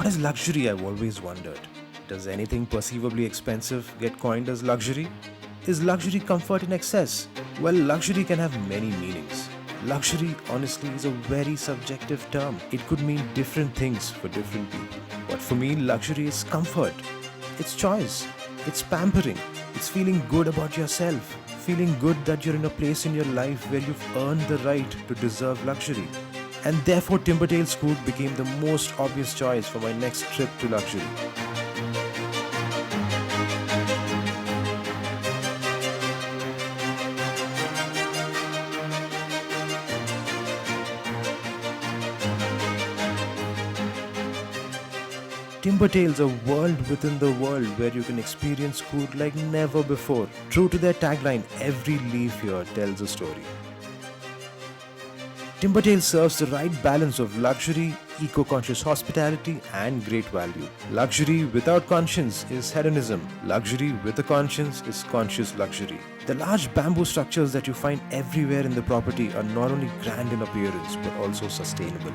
What is luxury, I've always wondered. Does anything perceivably expensive get coined as luxury? Is luxury comfort in excess? Well, luxury can have many meanings. Luxury, honestly, is a very subjective term. It could mean different things for different people. But for me, luxury is comfort. It's choice. It's pampering. It's feeling good about yourself. Feeling good that you're in a place in your life where you've earned the right to deserve luxury. And therefore, Timbertail Scoot became the most obvious choice for my next trip to luxury. Timbertail's a world within the world where you can experience Scoot like never before. True to their tagline, every leaf here tells a story. Timbertail serves the right balance of luxury, eco-conscious hospitality and great value. Luxury without conscience is hedonism. Luxury with a conscience is conscious luxury. The large bamboo structures that you find everywhere in the property are not only grand in appearance but also sustainable.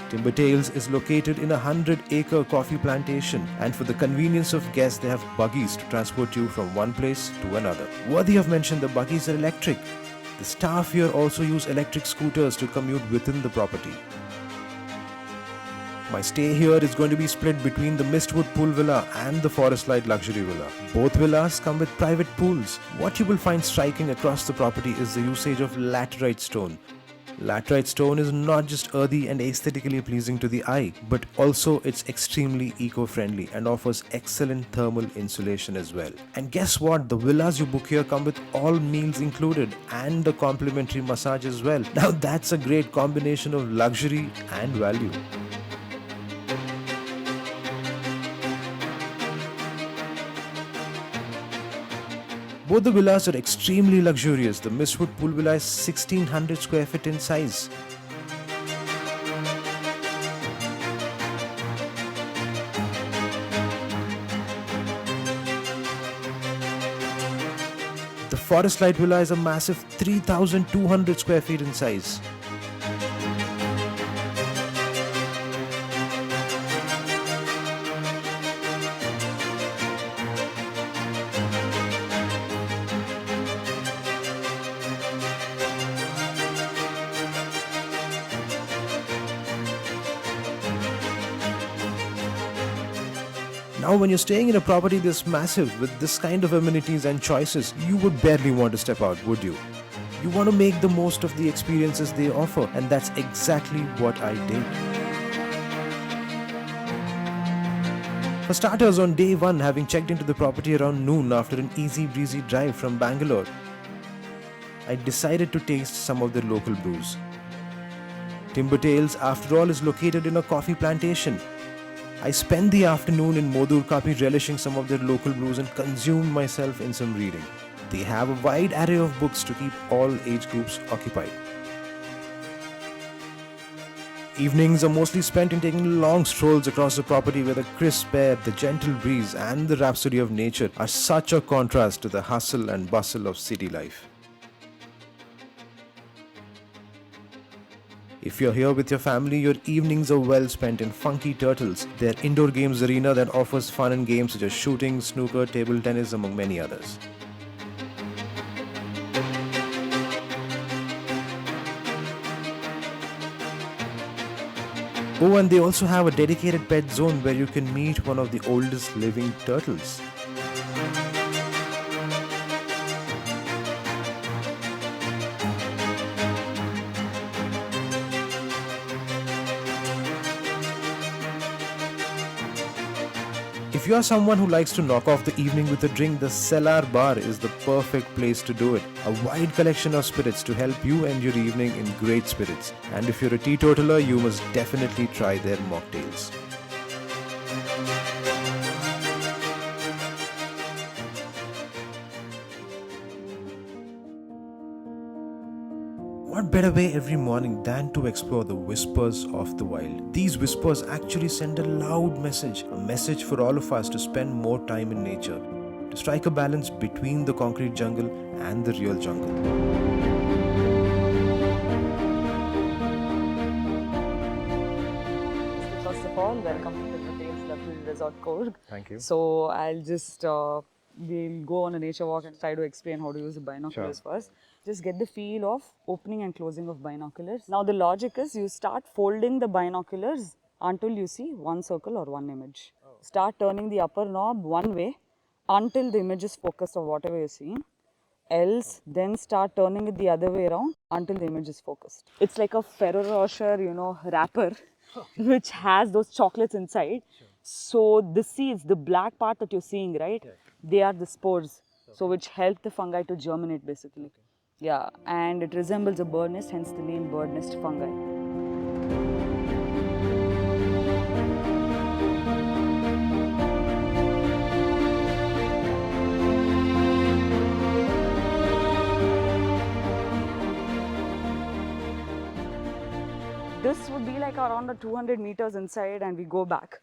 Timbertails is located in a 100-acre coffee plantation, and for the convenience of guests, they have buggies to transport you from one place to another. Worthy of mention, the buggies are electric. The staff here also use electric scooters to commute within the property. My stay here is going to be split between the Mistwood Pool Villa and the Forest Light Luxury Villa. Both villas come with private pools. What you will find striking across the property is the usage of laterite stone. Laterite stone is not just earthy and aesthetically pleasing to the eye, but also it's extremely eco-friendly and offers excellent thermal insulation as well. And guess what? The villas you book here come with all meals included and a complimentary massage as well. Now that's a great combination of luxury and value. Both the villas are extremely luxurious. The Mistwood Pool Villa is 1600 square feet in size. The Forest Light Villa is a massive 3200 square feet in size. Now when you're staying in a property this massive with this kind of amenities and choices, you would barely want to step out, would you? You want to make the most of the experiences they offer, and that's exactly what I did. For starters, on day one, having checked into the property around noon after an easy breezy drive from Bangalore, I decided to taste some of their local brews. Timbertails, after all, is located in a coffee plantation. I spent the afternoon in Modur Kapi relishing some of their local brews and consumed myself in some reading. They have a wide array of books to keep all age groups occupied. Evenings are mostly spent in taking long strolls across the property where the crisp air, the gentle breeze and the rhapsody of nature are such a contrast to the hustle and bustle of city life. If you're here with your family, your evenings are well spent in Funky Turtles, their indoor games arena that offers fun and games such as shooting, snooker, table tennis, among many others. Oh, and they also have a dedicated pet zone where you can meet one of the oldest living turtles. If you are someone who likes to knock off the evening with a drink, the Cellar Bar is the perfect place to do it. A wide collection of spirits to help you end your evening in great spirits. And if you're a teetotaler, you must definitely try their mocktails. What better way every morning than to explore the whispers of the wild? These whispers actually send a loud message, a message for all of us to spend more time in nature, to strike a balance between the concrete jungle and the real jungle. of all, welcome to Timbertales Luxury Resort Coorg. Thank you. So I'll just we'll go on a nature walk and try to explain how to use the binoculars first. Just get the feel of opening and closing of binoculars. Now the logic is you start folding the binoculars until you see one circle or one image. Start turning the upper knob one way until the image is focused on whatever you're seeing. Else, then start turning it the other way around until the image is focused. It's like a Ferrero Rocher, wrapper, which has those chocolates inside. So the seeds, the black part that you're seeing, right? They are the spores, so which help the fungi to germinate basically. Yeah, and it resembles a bird nest, hence the name bird nest fungi. This would be like around 200 meters inside and we go back.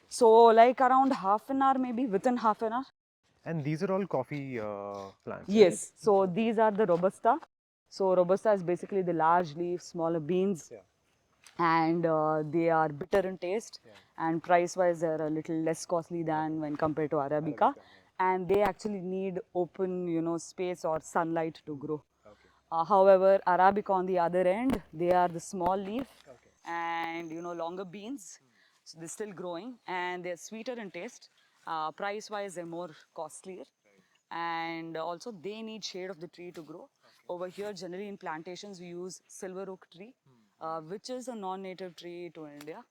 So like around half an hour, maybe within half an hour. And these are all coffee plants. Yes, so these are the Robusta. So Robusta is basically the large leaf, smaller beans. And they are bitter in taste, and price wise they're a little less costly than when compared to Arabica. And they actually need open space or sunlight to grow. However, Arabica on the other end, they are the small leaf and longer beans. So they're still growing and they're sweeter in taste. Price wise they're more costlier, and also they need shade of the tree to grow. Over here generally in plantations we use silver oak tree, which is a non-native tree to India.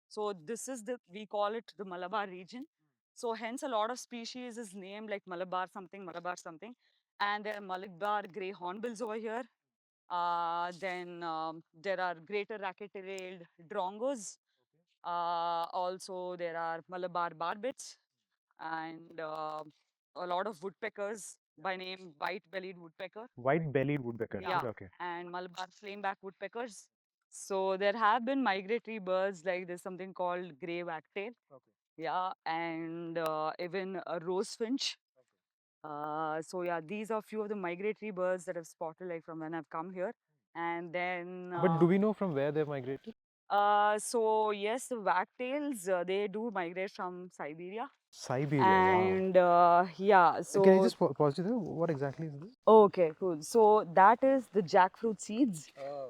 So this is we call it the Malabar region. So hence a lot of species is named like Malabar something. And there are Malabar grey hornbills over here. Then there are greater racket-tailed drongos. Also there are Malabar barbets and a lot of woodpeckers by name white-bellied woodpecker. White-bellied woodpecker. Yeah, Okay. and Malabar flameback woodpeckers. So there have been migratory birds like there's something called grey wagtail. Yeah, and even a rose finch. So yeah, these are few of the migratory birds that I've spotted like from when I've come here. And then But do we know from where they've migrated? so yes, the wagtails they do migrate from Siberia. Siberia. And yeah, so Can I just pause you there? What exactly is this? okay, cool. So that is the jackfruit seeds.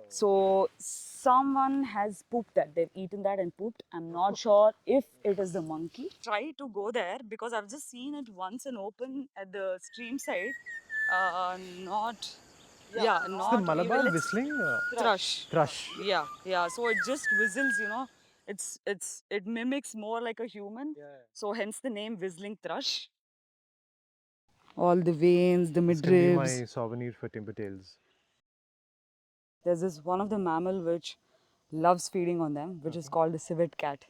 So someone has pooped that. They've eaten that and pooped. I'm not sure if it is the monkey. Try to go there because I've just seen it once in open at the stream side. Not. Yeah, It's not the even. Malabar Let's whistling thrush. thrush. Yeah. So it just whistles. It mimics more like a human. So hence the name whistling thrush. All the veins, the This can be midribs. my souvenir for Timbertales. There's this one of the mammal which loves feeding on them, which is called the civet cat.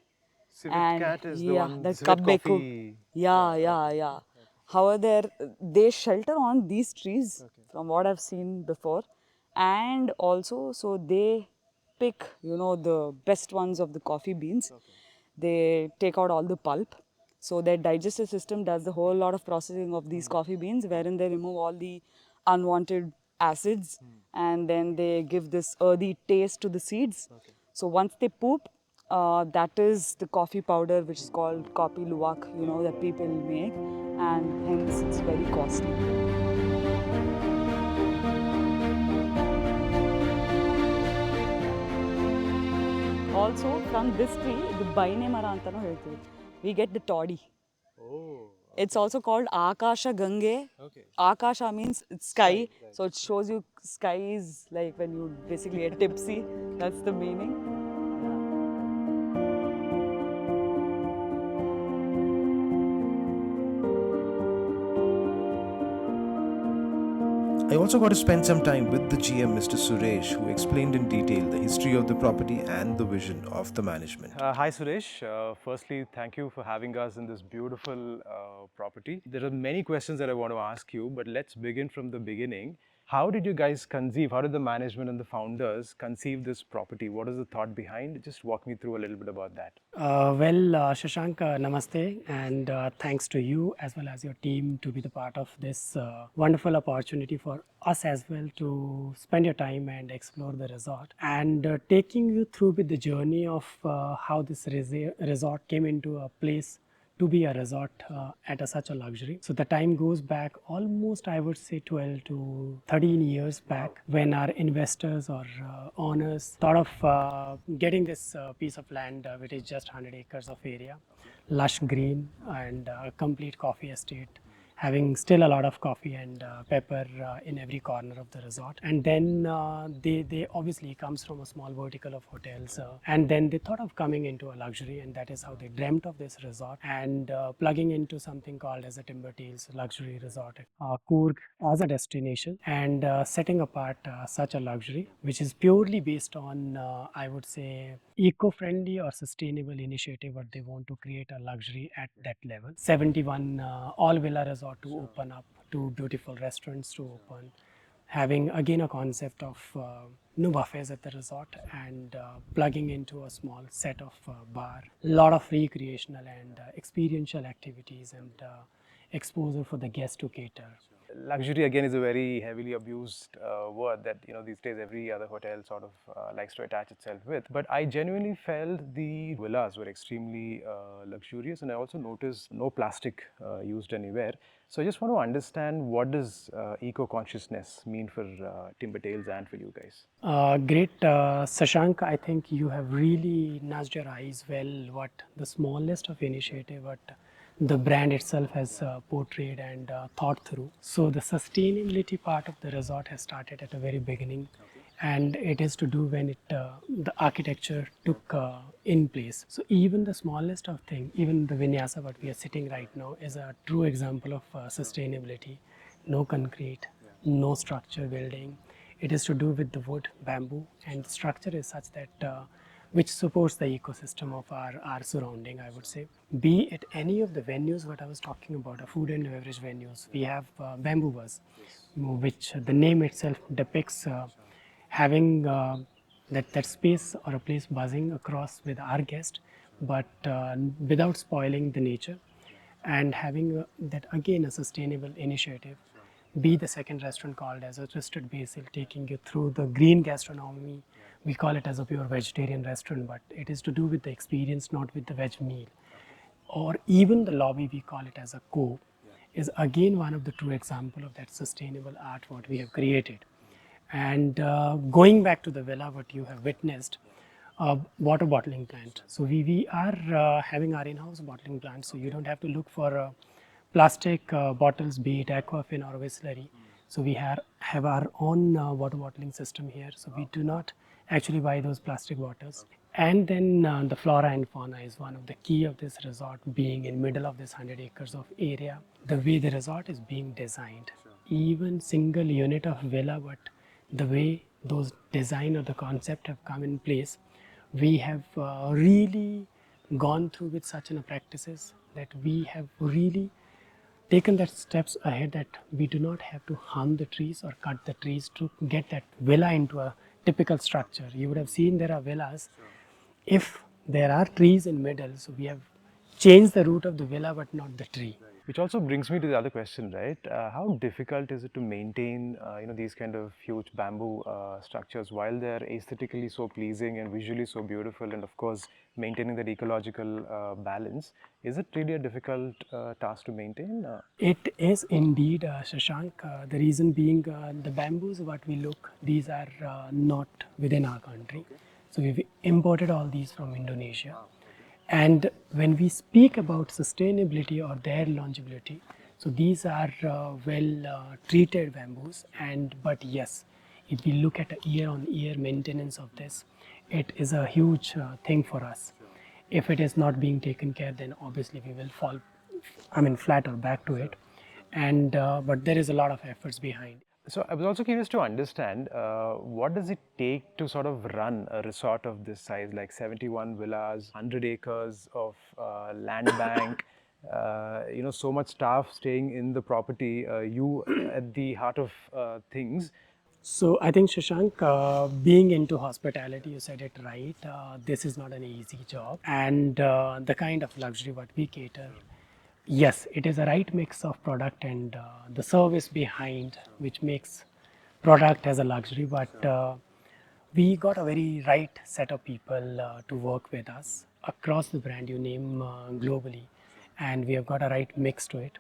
Civet And cat is the yeah, one. that Civet Kabbeku. coffee. Yeah. However, they shelter on these trees from what I've seen before. And also, so they pick the best ones of the coffee beans. They take out all the pulp. So their digestive system does the whole lot of processing of these coffee beans, wherein they remove all the unwanted acids and then they give this earthy taste to the seeds. So once they poop, that is the coffee powder which is called Kopi Luwak that people make, and hence it's very costly. Also from this tree, the Baine Mara antanu ಹೇಳ್ತೀವಿ, we get the toddy. It's also called Akasha Gange. Akasha means it's sky. So it shows you sky is like when you basically get tipsy. That's the meaning. I also got to spend some time with the GM, Mr. Suresh, who explained in detail the history of the property and the vision of the management. Hi, Suresh. Firstly, thank you for having us in this beautiful property. There are many questions that I want to ask you, but let's begin from the beginning. How did you guys conceive? How did the management and the founders conceive this property? What is the thought behind? Just walk me through a little bit about that. Shashank, namaste, and thanks to you as well as your team to be the part of this wonderful opportunity for us as well to spend your time and explore the resort and taking you through with the journey of how this resort came into a place to be a resort at such a luxury. So the time goes back almost, I would say, 12 to 13 years back when our investors or owners thought of getting this piece of land, which is just 100 acres of area, lush green and complete coffee estate, having still a lot of coffee and pepper in every corner of the resort. And then they obviously comes from a small vertical of hotels, and then they thought of coming into a luxury, and that is how they dreamt of this resort and plugging into something called as a Timber Tales luxury resort, Coorg as a destination, and setting apart such a luxury, which is purely based on, I would say, eco-friendly or sustainable initiative, what they want to create a luxury at that level. 71 all villa resort to open up, to beautiful restaurants to open, having again a concept of no buffets at the resort and plugging into a small set of bar, lot of recreational and experiential activities and exposure for the guests to cater. Luxury again is a very heavily abused word that these days every other hotel sort of likes to attach itself with. But I genuinely felt the villas were extremely luxurious, and I also noticed no plastic used anywhere. So I just want to understand, what does eco-consciousness mean for Timber Tales and for you guys? Great, Sashank. I think you have really nudged your eyes well what the smallest of initiative, what the brand itself has portrayed and thought through. So the sustainability part of the resort has started at the very beginning, and it is to do when it the architecture took in place. So even the smallest of thing, even the vinyasa what we are sitting right now is a true example of sustainability. No concrete, no structure building. It is to do with the wood, bamboo, and the structure is such that which supports the ecosystem of our surrounding, I would say. Be it any of the venues what I was talking about, food and beverage venues, we have bamboo bus, which the name itself depicts having that space or a place buzzing across with our guest, but without spoiling the nature, and having that again a sustainable initiative. Be the second restaurant called as a Twisted Basil, taking you through the green gastronomy. We call it as a pure vegetarian restaurant, but it is to do with the experience, not with the veg meal. Or even the lobby, we call it as a cove, is again one of the true example of that sustainable art what we have created. And going back to the villa, what you have witnessed, water bottling plant. So we are having our in-house bottling plant, so you don't have to look for plastic bottles, be it Aquafin or Wisslery. So we have our own water bottling system here. So we do not actually buy those plastic bottles. And then the flora and fauna is one of the key of this resort, being in middle of this 100 acres of area. The way the resort is being designed, even single unit of villa, but the way those design or the concept have come in place, we have really gone through with such practices that we have really taken that steps ahead, that we do not have to harm the trees or cut the trees to get that villa into a typical structure. You would have seen there are villas, if there are trees in middle, so we have changed the route of the villa but not the tree. Which also brings me to the other question, right? How difficult is it to maintain, these kind of huge bamboo structures while they're aesthetically so pleasing and visually so beautiful, and of course maintaining that ecological balance? Is it really a difficult task to maintain? It is indeed, Shashank. The reason being, the bamboos what we look, these are not within our country. So we've imported all these from Indonesia. And when we speak about sustainability or their longevity, so these are well treated bamboos. And but yes, if we look at a year-on-year maintenance of this, it is a huge thing for us. If it is not being taken care, then obviously we will fall, flat or back to it. And but there is a lot of efforts behind. So I was also curious to understand, what does it take to sort of run a resort of this size, like 71 villas, 100 acres of land bank, so much staff staying in the property, you at the heart of things. So I think Shashank, being into hospitality, you said it right. This is not an easy job, and the kind of luxury what we cater. Yes, it is a right mix of product and the service behind, which makes product as a luxury. But we got a very right set of people to work with us across the brand you name globally, and we have got a right mix to it.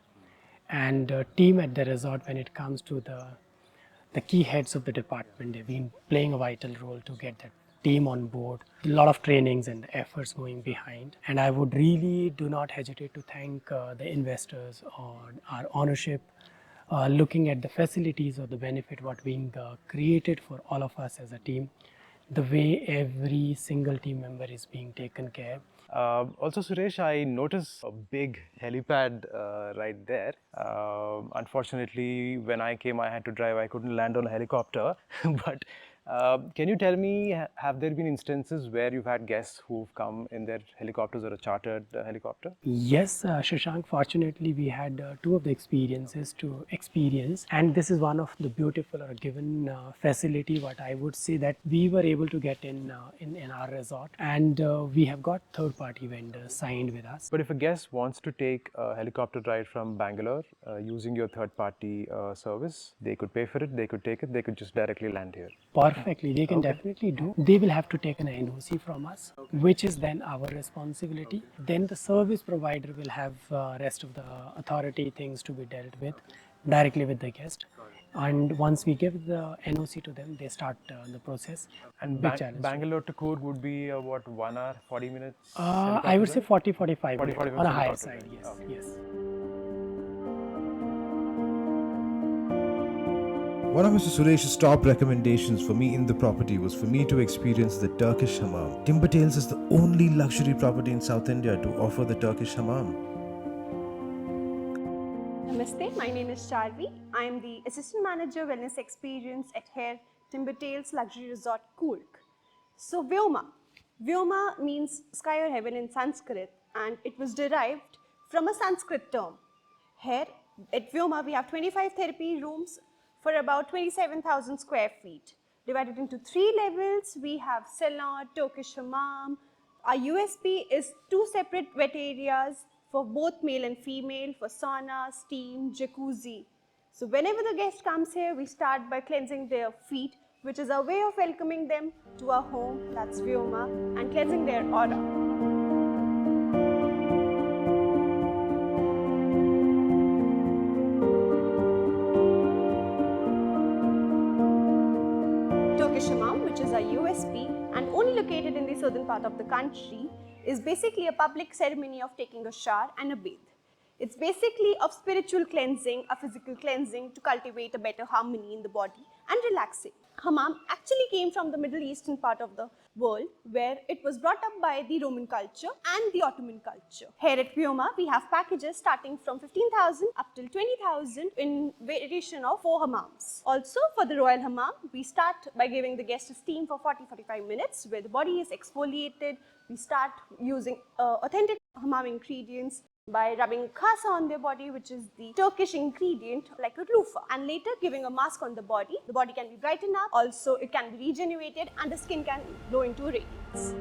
And team at the resort, when it comes to the key heads of the department, they've been playing a vital role to get that team on board. A lot of trainings and efforts going behind. And I would really do not hesitate to thank the investors or our ownership, looking at the facilities or the benefit what being created for all of us as a team, the way every single team member is being taken care. Also, Suresh, I noticed a big helipad right there. Unfortunately, when I came, I had to drive. I couldn't land on a helicopter. But can you tell me, have there been instances where you've had guests who've come in their helicopters or a chartered helicopter? Yes, Shashank, fortunately we had two of the experiences to experience, and this is one of the beautiful or given facility what I would say that we were able to get in our resort, and we have got third party vendors signed with us. But if a guest wants to take a helicopter ride from Bangalore using your third party service, they could pay for it, they could take it, they could just directly land here. Perfectly, they can definitely do. They will have to take an NOC from us, which is then our responsibility. Then the service provider will have rest of the authority things to be dealt with directly with the guest. And once we give the NOC to them, they start the process. And Big challenge. Bangalore to Coorg would be what, 1 hour, 40 minutes? I would say 40-45 minutes 40, on a higher helicopter side. ride. Yes, Okay. yes. One of Mr. Suresh's top recommendations for me in the property was for me to experience the Turkish hammam. Timber Tales is the only luxury property in South India to offer the Turkish hammam. Namaste, my name is Charvi. I am the Assistant Manager Wellness Experience at Hair Timber Tales Luxury Resort Coorg. So Vyoma. Vyoma means sky or heaven in Sanskrit, and it was derived from a Sanskrit term. Here at Vyoma we have 25 therapy rooms for about 27,000 square feet. Divided into 3 levels, we have salon, Turkish hammam. Our USP is 2 separate wet areas for both male and female, for sauna, steam, jacuzzi. So whenever the guest comes here, we start by cleansing their feet, which is a way of welcoming them to our home, that's Vyoma, and cleansing their aura. Turkish hammam, which is our USP and only located in the southern part of the country, is basically a public ceremony of taking a shower and a bathe. It's basically of spiritual cleansing, a physical cleansing to cultivate a better harmony in the body and relaxing. Hammam actually came from the Middle Eastern part of the world, where it was brought up by the Roman culture and the Ottoman culture. Here at Vyoma, we have packages starting from 15,000 up till 20,000 in variation of 4 hammams. Also, for the Royal Hammam, we start by giving the guest a steam for 40-45 minutes where the body is exfoliated. We start using authentic hammam ingredients by rubbing khasa on their body, which is the Turkish ingredient like a loofah, and later giving a mask on the body. The body can be brightened up, also it can be regenerated, and the skin can glow into radiance.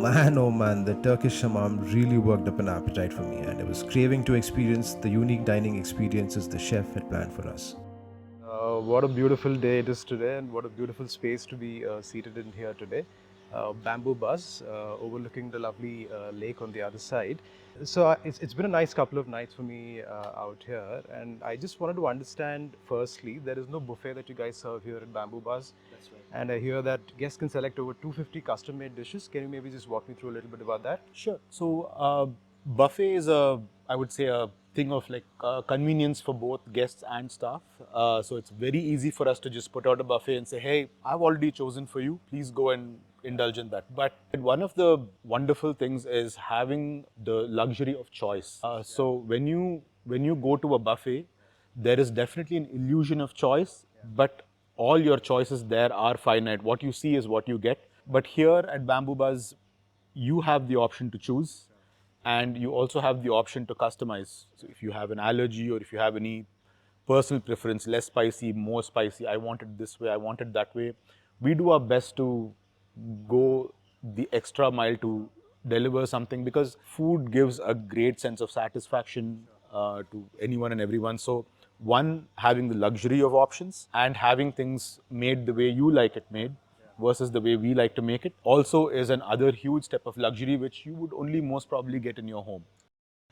Man, oh man, the Turkish hammam really worked up an appetite for me, and I was craving to experience the unique dining experiences the chef had planned for us. What a beautiful day it is today, and what a beautiful space to be seated in here today. Bamboo bus overlooking the lovely lake on the other side. So it's been a nice couple of nights for me out here, and I just wanted to understand firstly, there is no buffet that you guys serve here at Bamboo Bus. That's right. And I hear that guests can select over 250 custom made dishes. Can you maybe just walk me through a little bit about that? Sure. So buffet is I would say a thing of like convenience for both guests and staff. So it's very easy for us to just put out a buffet and say, hey, I've already chosen for you, please go and indulge in that. But one of the wonderful things is having the luxury of choice. So when you go to a buffet, there is definitely an illusion of choice, but all your choices there are finite. What you see is what you get. But here at Bamboo Buzz, you have the option to choose, and you also have the option to customize. So if you have an allergy or if you have any personal preference, less spicy, more spicy, I want it this way, I want it that way, we do our best to go the extra mile to deliver something, because food gives a great sense of satisfaction to anyone and everyone. So one, having the luxury of options and having things made the way you like it made versus the way we like to make it also is another huge step of luxury, which you would only most probably get in your home.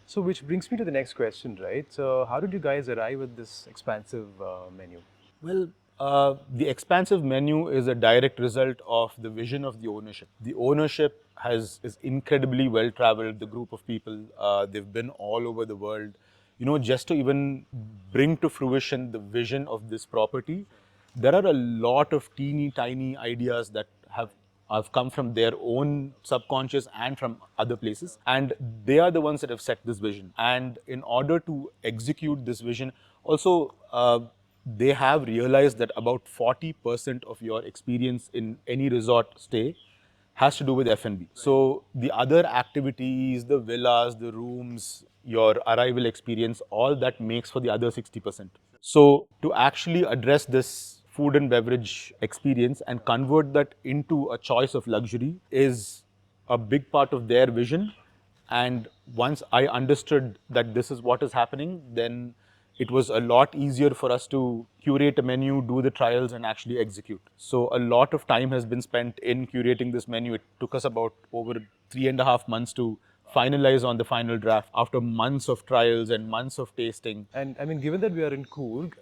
So, which brings me to the next question, right? So, how did you guys arrive at this expansive menu? Well, the expansive menu is a direct result of the vision of the ownership. The ownership is incredibly well traveled. The group of people, they've been all over the world. You know, just to even bring to fruition the vision of this property, there are a lot of teeny tiny ideas that have come from their own subconscious and from other places, and they are the ones that have set this vision. And in order to execute this vision, also they have realized that about 40% of your experience in any resort stay has to do with F&B. So the other activities, the villas, the rooms, your arrival experience, all that makes for the other 60%. So to actually address this food and beverage experience and convert that into a choice of luxury is a big part of their vision. And once I understood that this is what is happening, then it was a lot easier for us to curate a menu, do the trials, and actually execute. So a lot of time has been spent in curating this menu. It took us about over 3.5 months to finalize on the final draft after months of trials and months of tasting. And I mean, given that we are in Coorg,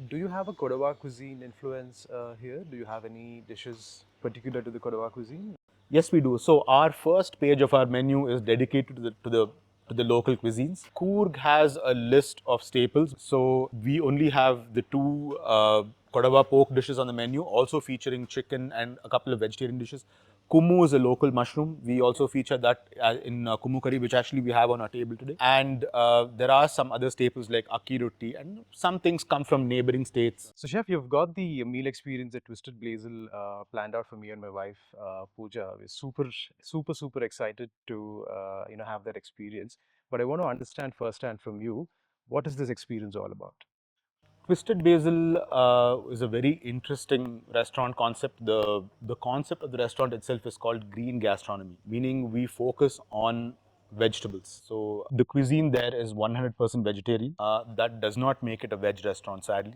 do you have a Kodawa cuisine influence here? Do you have any dishes particular to the Kodawa cuisine? Yes, we do. So our first page of our menu is dedicated to the local cuisines. Coorg has a list of staples. So we only have the two Kodawa pork dishes on the menu, also featuring chicken and a couple of vegetarian dishes. Kumu is a local mushroom. We also feature that in Kumu curry, which actually we have on our table today. And there are some other staples like akki roti, and some things come from neighboring states. So, Chef, you've got the meal experience at Twisted Basil planned out for me and my wife, Pooja. We're super excited to have that experience. But I want to understand firsthand from you, what is this experience all about? Twisted Basil is a very interesting restaurant concept. The concept of the restaurant itself is called green gastronomy, meaning we focus on vegetables. So the cuisine there is 100% vegetarian. That does not make it a veg restaurant, sadly.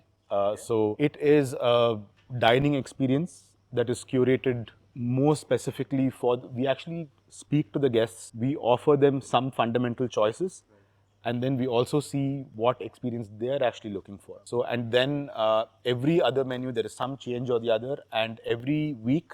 So it is a dining experience that is curated more specifically for. We actually speak to the guests. We offer them some fundamental choices, and then we also see what experience they're actually looking for. So, and then every other menu there is some change or the other, and every week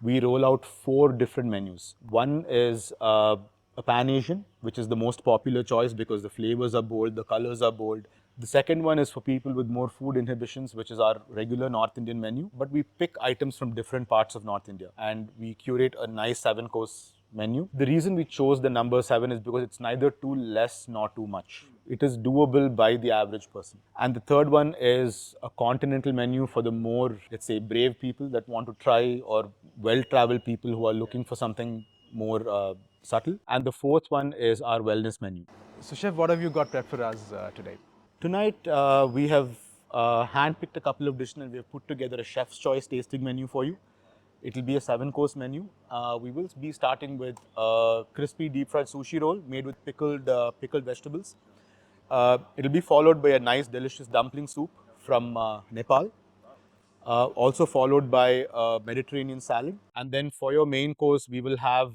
we roll out 4 different menus. One is a Pan Asian, which is the most popular choice because the flavors are bold, the colors are bold. The second one is for people with more food inhibitions, which is our regular North Indian menu. But we pick items from different parts of North India and we curate a nice 7-course menu. The reason we chose the number 7 is because it's neither too less nor too much. It is doable by the average person. And the third one is a continental menu for the more, let's say, brave people that want to try, or well-traveled people who are looking for something more subtle. And the fourth one is our wellness menu. So, Chef, what have you got prepped for us today? Tonight, we have handpicked a couple of dishes and we have put together a chef's choice tasting menu for you. It will be a 7-course menu. We will be starting with a crispy deep fried sushi roll made with pickled vegetables. It will be followed by a nice delicious dumpling soup from Nepal. Also followed by a Mediterranean salad. And then for your main course, we will have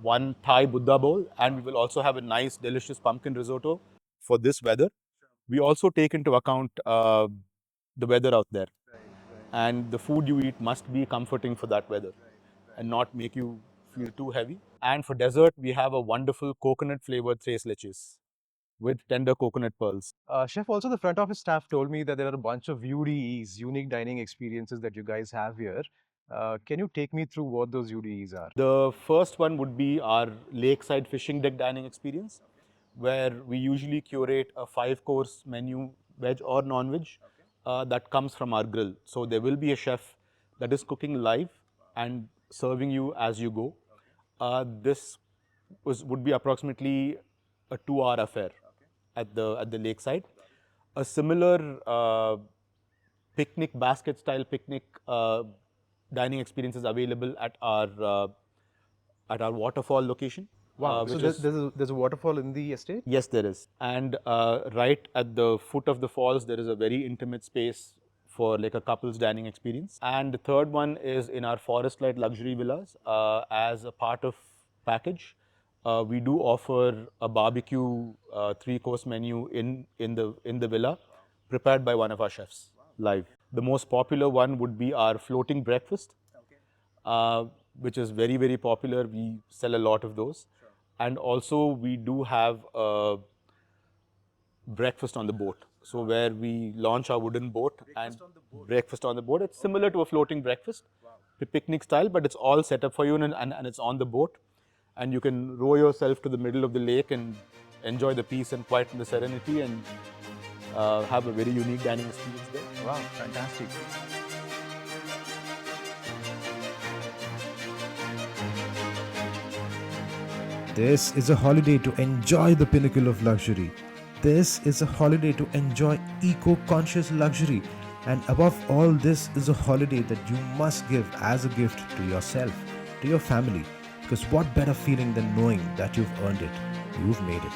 one Thai Buddha bowl, and we will also have a nice delicious pumpkin risotto for this weather. We also take into account the weather out there. And the food you eat must be comforting for that weather and not make you feel too heavy. And for dessert, we have a wonderful coconut flavored tres leches with tender coconut pearls. Chef, also the front office staff told me that there are a bunch of UDEs, unique dining experiences that you guys have here. Can you take me through what those UDEs are? The first one would be our lakeside fishing deck dining experience, where we usually curate a 5-course menu, veg or non-veg, that comes from our grill. So there will be a chef that is cooking live and serving you as you go. This would be approximately a 2-hour affair at the lakeside. A similar picnic basket style picnic dining experience is available at our waterfall location. Wow. So which there's, is- there's a waterfall in the estate? Yes, there is. And right at the foot of the falls, there is a very intimate space for like a couple's dining experience. And the third one is in our Forest Light Luxury Villas. As a part of package, we do offer a barbecue 3-course menu in the villa, prepared by one of our chefs live. The most popular one would be our floating breakfast, which is very, very popular. We sell a lot of those. And also we do have a breakfast on the boat. So where we launch our wooden boat and breakfast on the boat. It's similar to a floating breakfast, picnic style, but it's all set up for you and it's on the boat. And you can row yourself to the middle of the lake and enjoy the peace and quiet and the serenity and have a very unique dining experience there. Wow, fantastic. This is a holiday to enjoy the pinnacle of luxury. This is a holiday to enjoy eco-conscious luxury. And above all, this is a holiday that you must give as a gift to yourself, to your family. Because what better feeling than knowing that you've earned it, you've made it.